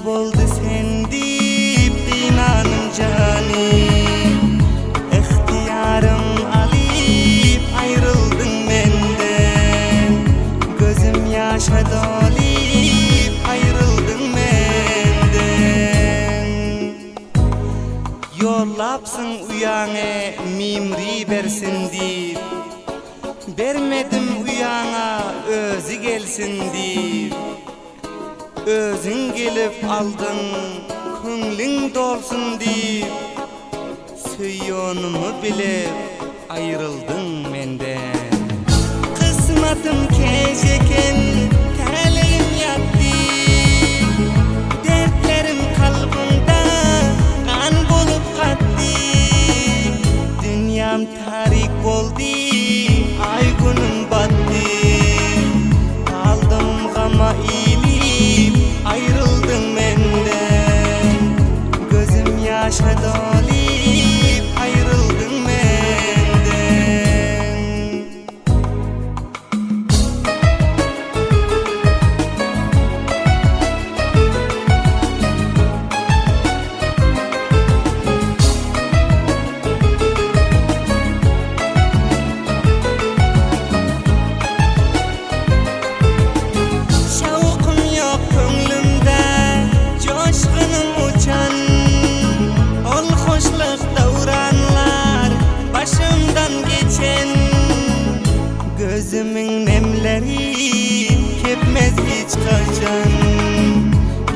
boldu sen deyip dinanım canim. İhtiyarım alıp ayrıldın menden. Gözüm yaşa dolip ayrıldın menden. Yollapsın uyanı mimri versin deyip, vermedim uyana özü gelsin deyip. Özün gelip aldın, könlün dolsun deyip, söyyonumu bilip ayrıldın menden. Kısmatım keceken, talihim yattı. Dertlerim kalbimde kan bolup kattı. Dünyam tarik boldu, ay günüm battı. Aldım gama iyilip ayrıldın menden. Gözüm yaşa dolip ayrıldın menden. Şavqım yok könglimde, coşkunum uçan. Ol hoşluk davranlar başımdan geçen. Gözümün nemleri kepmez hiç kaçan.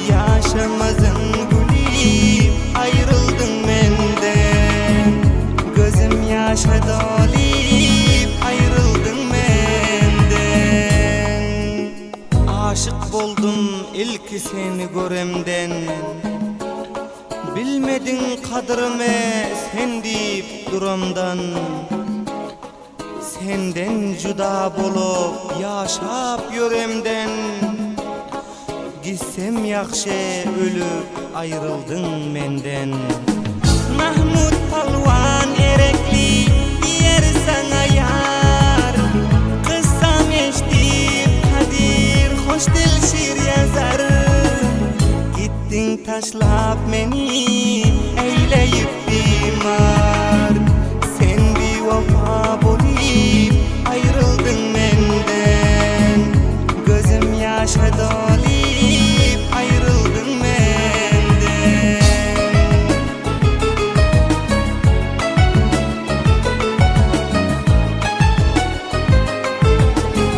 Yaşamazın gülüp ayrıldın menden. Gözüm yaşa dolip ayrıldın menden. Aşık boldum ilk seni göremden. Bilmedin kadrımı sen deyip duramdan. Senden juda bolup yaşap yöremden. Gitsem yakşı ölüp ayrıldın menden. Mahmut Palvan erekli diyer sana yar. Kıssam eştip Kadir hoş dil şiir yazar. Gittin taşlap meni eyleyip bimar.